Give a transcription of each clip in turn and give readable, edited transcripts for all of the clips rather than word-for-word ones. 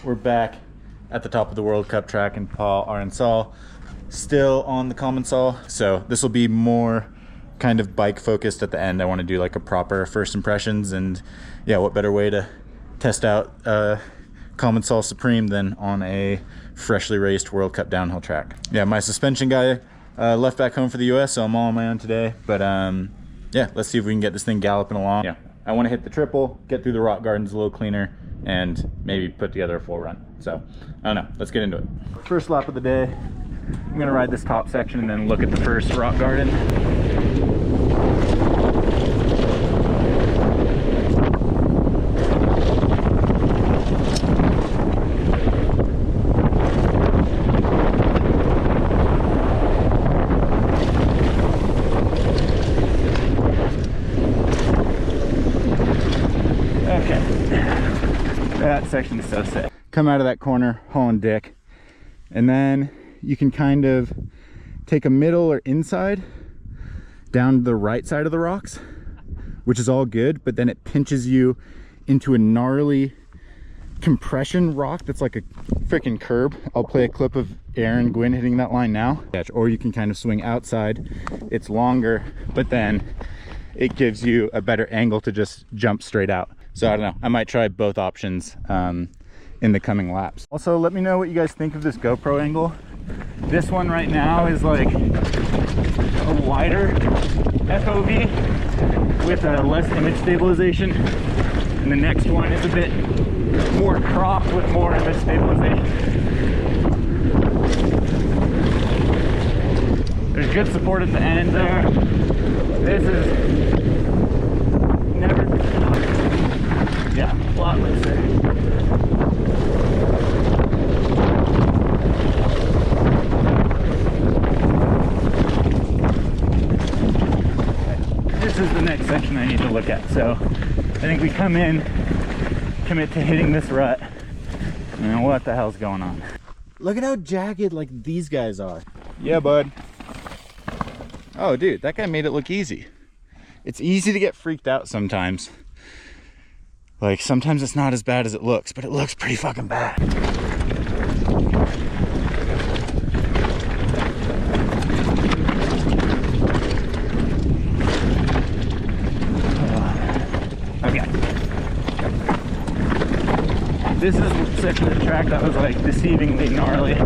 we're back at the top of the World Cup track in Cahal, Arkansas, still on the Commencal. So this will be more kind of bike focused at the end. I want to do like a proper first impressions, and yeah, what better way to test out Commencal Supreme than on a freshly raced World Cup downhill track. Yeah, my suspension guy left back home for the US, so I'm all on my own today. But yeah, let's see if we can get this thing galloping along. Yeah, I want to hit the triple, get through the rock gardens a little cleaner, and maybe put together a full run. So I don't know, let's get into it. First lap of the day, I'm gonna ride this top section and then look at the first rock garden. That section is so sick. Come out of that corner, hauling dick, and then you can kind of take a middle or inside down the right side of the rocks, which is all good, but then it pinches you into a gnarly compression rock that's like a freaking curb. I'll play a clip of Aaron Gwynn hitting that line now. Or you can kind of swing outside. It's longer, but then it gives you a better angle to just jump straight out. So I don't know, I might try both options in the coming laps. Also, let me know what you guys think of this GoPro angle. This one right now is like a wider FOV with a less image stabilization. And the next one is a bit more cropped with more image stabilization. There's good support at the end there. This is never, yeah, a lot looser. This is the next section I need to look at. So I think we come in, commit to hitting this rut, and what the hell's going on? Look at how jagged like these guys are. Yeah, bud. Oh, dude, that guy made it look easy. It's easy to get freaked out sometimes. Like, sometimes it's not as bad as it looks, but it looks pretty fucking bad. Okay. This is the section of the track that was like deceivingly gnarly.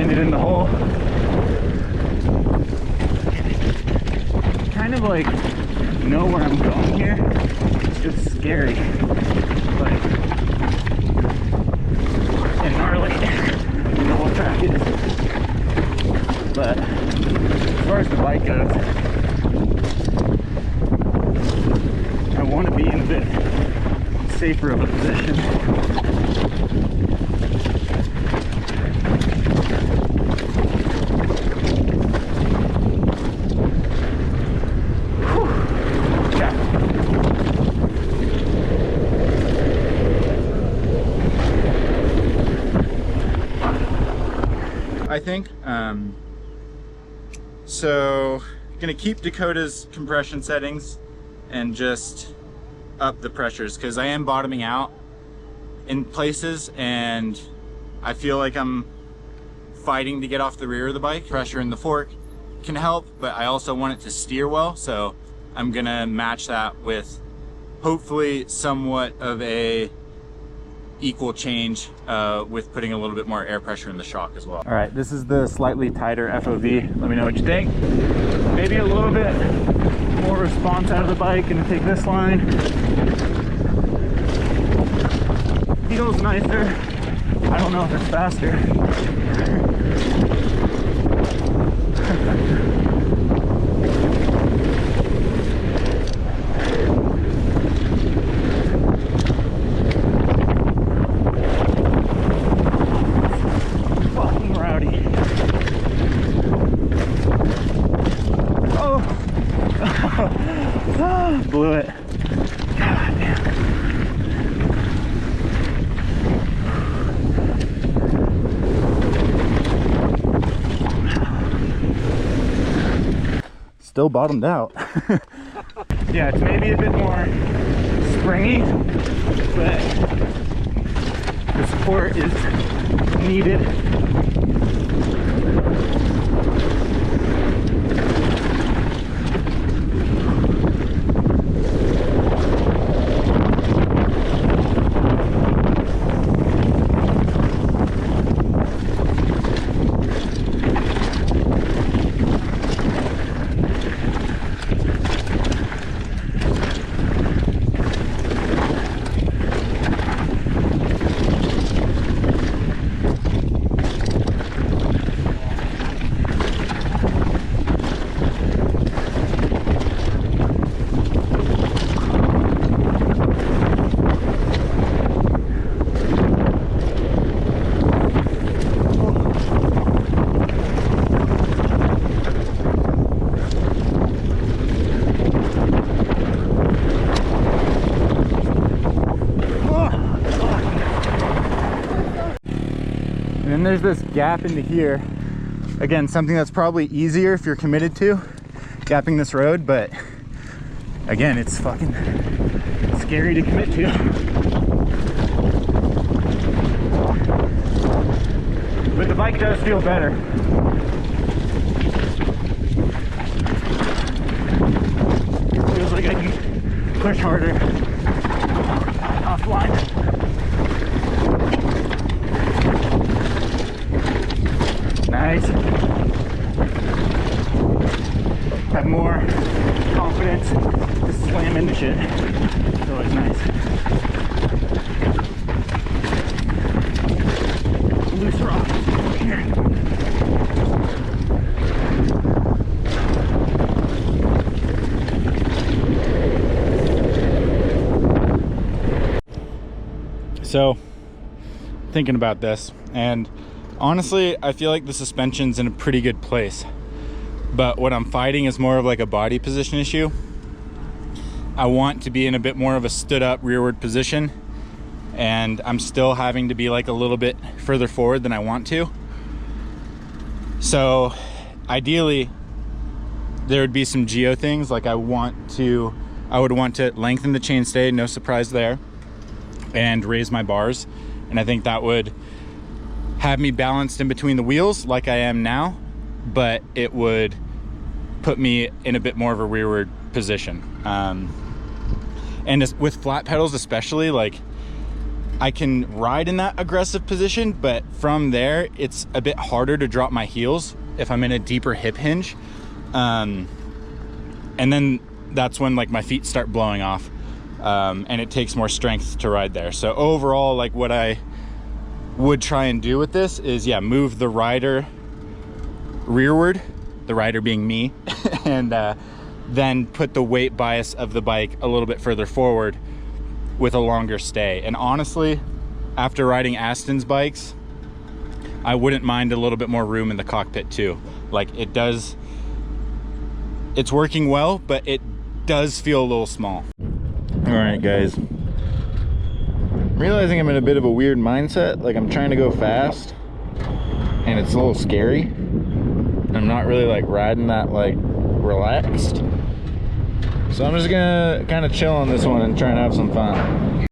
In the hole. Kind of like know where I'm going here. It's just scary. Like, and gnarly. The whole track is. But as far as the bike goes, I want to be in a bit safer of a position. I think so gonna keep Dakota's compression settings and just up the pressures, because I am bottoming out in places and I feel like I'm fighting to get off the rear of the bike. Pressure in the fork can help, but I also want it to steer well, so I'm gonna match that with hopefully somewhat of a equal change with putting a little bit more air pressure in the shock as well. All right, this is the slightly tighter FOV. Let me know what you think. Maybe a little bit more response out of the bike. Gonna take this line. Feels nicer. I don't know if it's faster. blew it. God damn. Still bottomed out. Yeah, it's maybe a bit more springy, but the support is needed. And then there's this gap into here. Again, something that's probably easier if you're committed to gapping this road, but again, it's fucking scary to commit to. But the bike does feel better. Feels like I can push harder offline. Nice. Have more confidence to slam into shit. It's always nice. Loose rock here. So, thinking about this, and honestly, I feel like the suspension's in a pretty good place, but what I'm fighting is more of like a body position issue. I want to be in a bit more of a stood up rearward position, and I'm still having to be like a little bit further forward than I want to. So ideally there would be some geo things, like I would want to lengthen the chainstay, no surprise there, and raise my bars, and I think that would have me balanced in between the wheels like I am now, but it would put me in a bit more of a rearward position. And with flat pedals especially, like I can ride in that aggressive position, but from there it's a bit harder to drop my heels if I'm in a deeper hip hinge, and then that's when like my feet start blowing off, and it takes more strength to ride there. So overall, like what I would try and do with this is, yeah, move the rider rearward, the rider being me, and then put the weight bias of the bike a little bit further forward with a longer stay. And honestly, after riding Aston's bikes, I wouldn't mind a little bit more room in the cockpit too. Like it's working well, but it does feel a little small. All right, guys. I'm realizing I'm in a bit of a weird mindset. Like I'm trying to go fast and it's a little scary. I'm not really like riding that like relaxed. So I'm just gonna kind of chill on this one and try and have some fun.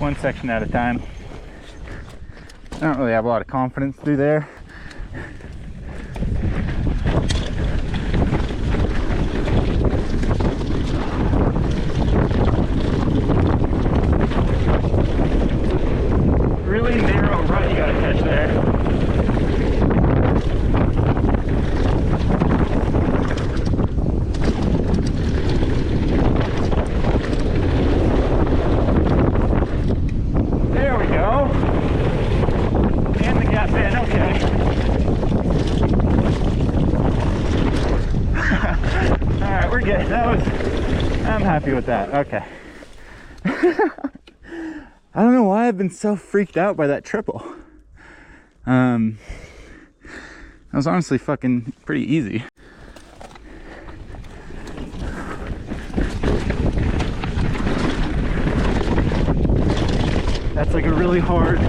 one section at a time. I don't really have a lot of confidence through there. Really narrow rut you gotta catch there. There we go. And the gap in, okay. Alright, we're good. I'm happy with that. Okay. I don't know why I've been so freaked out by that triple. That was honestly fucking pretty easy. That's like a really hard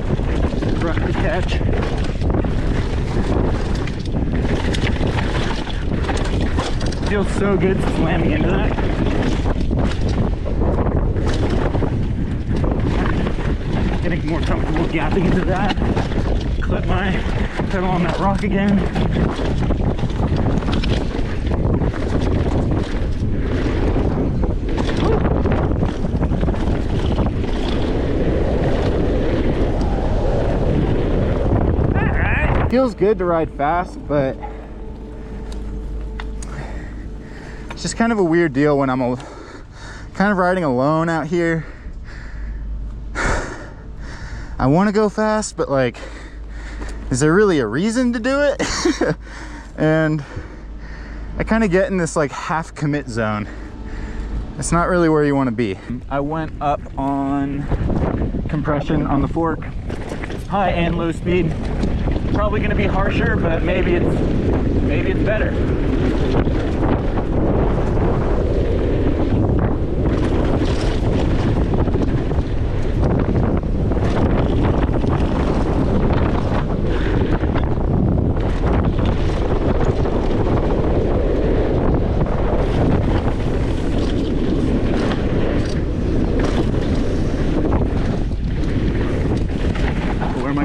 rut to catch. Feels so good slamming into that. Getting more comfortable gapping into that. Clip my pedal on that rock again. Alright. Feels good to ride fast, but it's just kind of a weird deal when I'm kind of riding alone out here. I want to go fast, but like, is there really a reason to do it? And I kind of get in this like half commit zone. It's not really where you want to be. I went up on compression on the fork, high and low speed. Probably going to be harsher, but maybe it's better.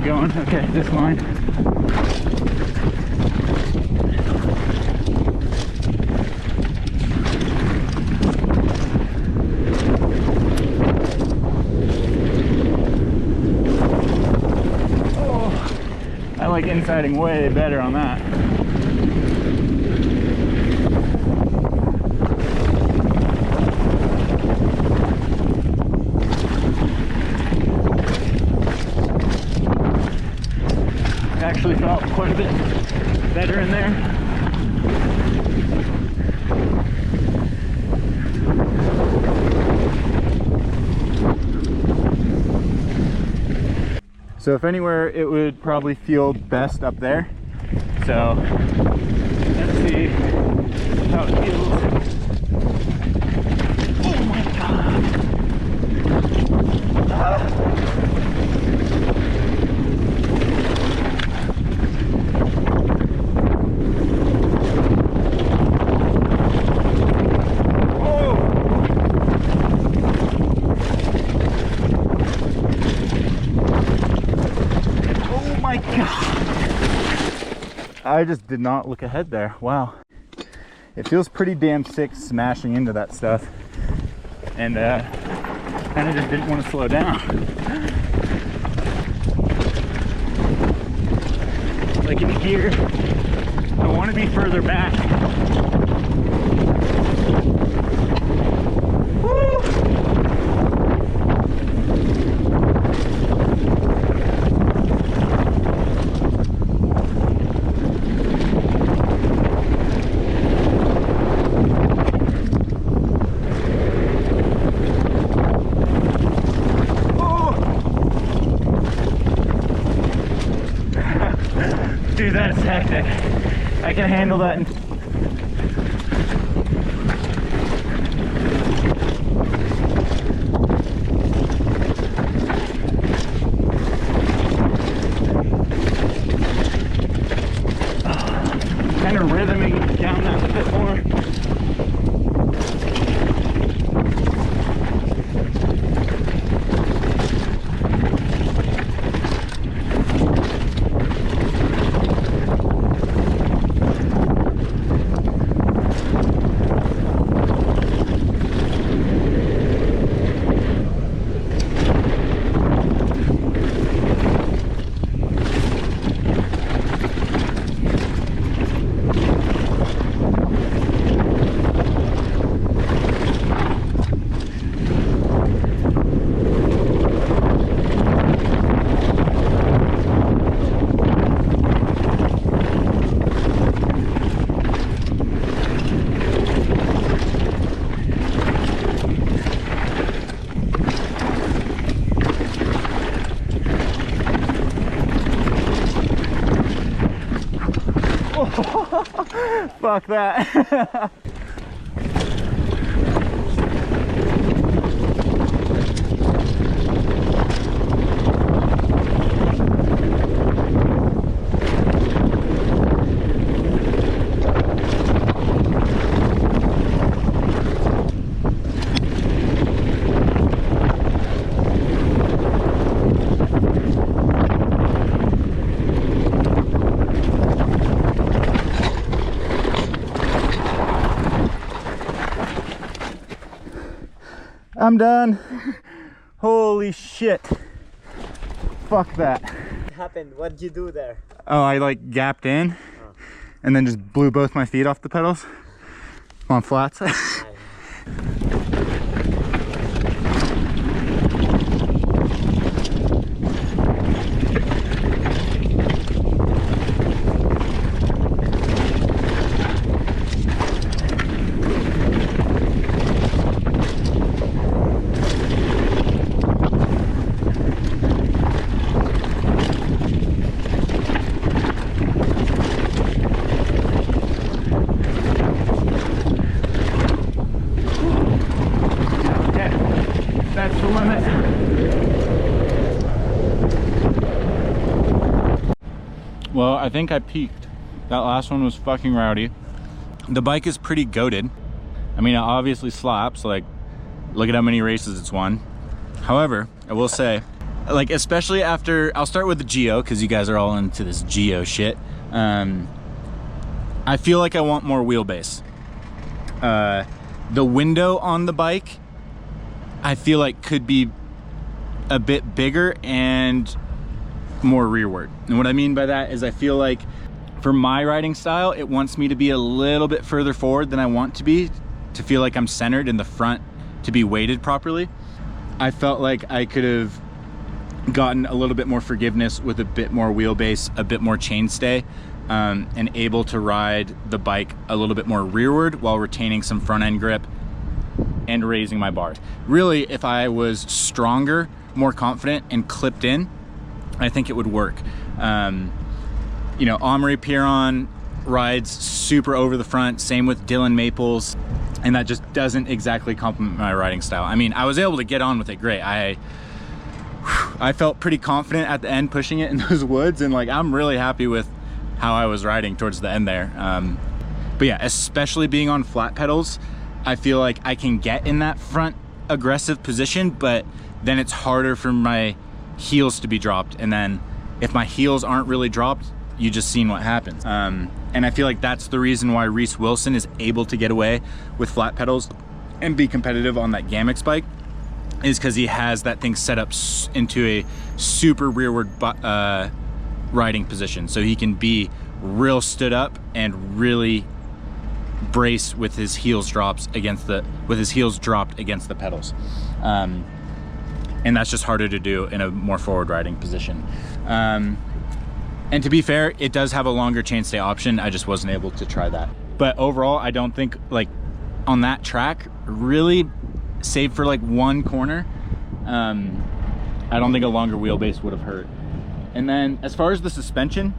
Going okay, this line. Oh, I like insiding way better on that. Actually felt quite a bit better in there. So if anywhere, it would probably feel best up there. So let's see how it feels. Oh my god. I just did not look ahead there. Wow. It feels pretty damn sick smashing into that stuff. And kind of just didn't want to slow down. Like in gear, I want to be further back. Dude, that is hectic. I can handle that. Kind of rhythming down that a bit more. Fuck that. I'm done. Holy shit. Fuck that. What happened? What did you do there? Oh, I like gapped in and then just blew both my feet off the pedals on flats. That's the limit. Well, I think I peaked. That last one was fucking rowdy. The bike is pretty goated. I mean, it obviously slaps. Like, look at how many races it's won. However, I will say, like, especially after, I'll start with the Geo, because you guys are all into this Geo shit. I feel like I want more wheelbase. The window on the bike, I feel like could be a bit bigger and more rearward. And what I mean by that is I feel like for my riding style, it wants me to be a little bit further forward than I want to be, to feel like I'm centered in the front, to be weighted properly. I felt like I could have gotten a little bit more forgiveness with a bit more wheelbase, a bit more chainstay, and able to ride the bike a little bit more rearward while retaining some front end grip and raising my bars. Really, if I was stronger, more confident, and clipped in, I think it would work. You know, Omri Piron rides super over the front, same with Dylan Maples, and that just doesn't exactly complement my riding style. I mean, I was able to get on with it great. I felt pretty confident at the end pushing it in those woods, and like, I'm really happy with how I was riding towards the end there. But yeah, especially being on flat pedals, I feel like I can get in that front aggressive position, but then it's harder for my heels to be dropped. And then if my heels aren't really dropped, you just seen what happens. And I feel like that's the reason why Reese Wilson is able to get away with flat pedals and be competitive on that Gamix bike, is because he has that thing set up into a super rearward riding position. So he can be real stood up and really brace with his heels dropped against the pedals. And that's just harder to do in a more forward riding position. And to be fair, it does have a longer chainstay option. I just wasn't able to try that. But overall, I don't think, like, on that track, really, save for like one corner, I don't think a longer wheelbase would have hurt. And then as far as the suspension,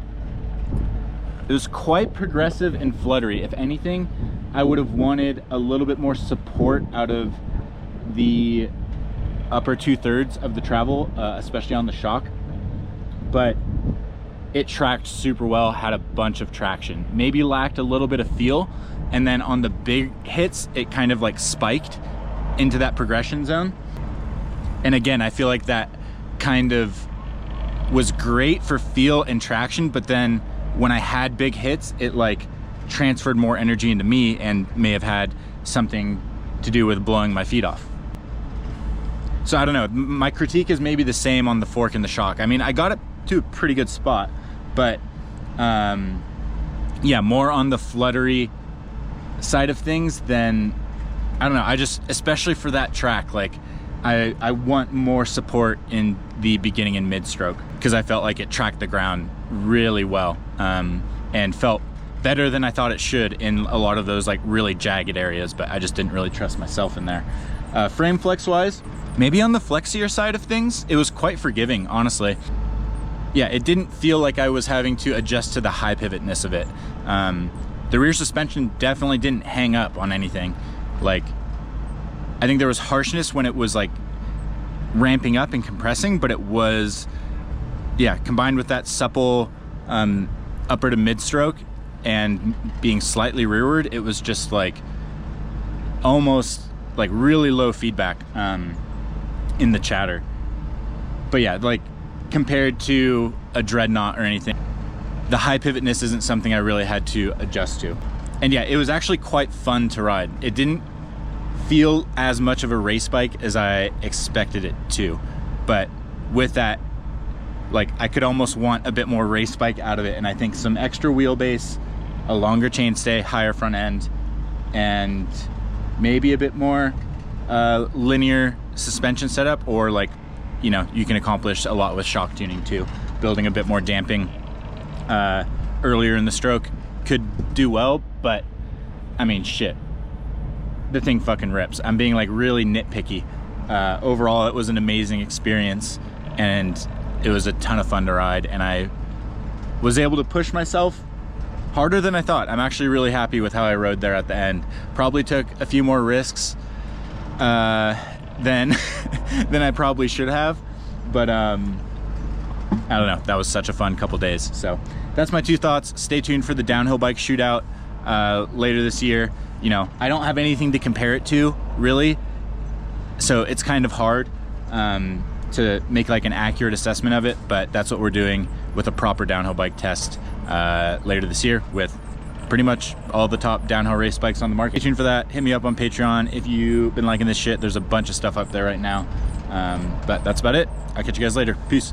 it was quite progressive and fluttery. If anything, I would have wanted a little bit more support out of the upper 2/3 of the travel, especially on the shock. But it tracked super well, had a bunch of traction. Maybe lacked a little bit of feel, and then on the big hits, it kind of like spiked into that progression zone. And again, I feel like that kind of was great for feel and traction, but then when I had big hits, it like transferred more energy into me and may have had something to do with blowing my feet off. So I don't know, my critique is maybe the same on the fork and the shock. I mean, I got it to a pretty good spot, but yeah, more on the fluttery side of things than, I don't know, I just, especially for that track, like I want more support in the beginning and mid stroke, because I felt like it tracked the ground really well, and felt better than I thought it should in a lot of those like really jagged areas, but I just didn't really trust myself in there. Frame flex wise, maybe on the flexier side of things, it was quite forgiving, honestly. yeah, it didn't feel like I was having to adjust to the high pivotness of it. The rear suspension definitely didn't hang up on anything. Like, I think there was harshness when it was like ramping up and compressing, but it was, yeah, combined with that supple upper to mid stroke and being slightly rearward, it was just like almost like really low feedback in the chatter. But yeah, like compared to a Dreadnought or anything, the high pivotness isn't something I really had to adjust to. And yeah, it was actually quite fun to ride. It didn't feel as much of a race bike as I expected it to, but with that, like, I could almost want a bit more race bike out of it. And I think some extra wheelbase, a longer chainstay, higher front end, and maybe a bit more linear suspension setup, or like, you know, you can accomplish a lot with shock tuning too. Building a bit more damping earlier in the stroke could do well, but I mean, shit, the thing fucking rips. I'm being like really nitpicky. Overall, it was an amazing experience, and it was a ton of fun to ride, and I was able to push myself harder than I thought. I'm actually really happy with how I rode there at the end. Probably took a few more risks than I probably should have, but I don't know, that was such a fun couple days. So that's my two thoughts. Stay tuned for the downhill bike shootout later this year. You know, I don't have anything to compare it to really, so it's kind of hard to make like an accurate assessment of it, but that's what we're doing with a proper downhill bike test later this year with pretty much all the top downhill race bikes on the market. Stay tuned for that. Hit me up on Patreon if you've been liking this shit. There's a bunch of stuff up there right now, but that's about it. I'll catch you guys later. Peace.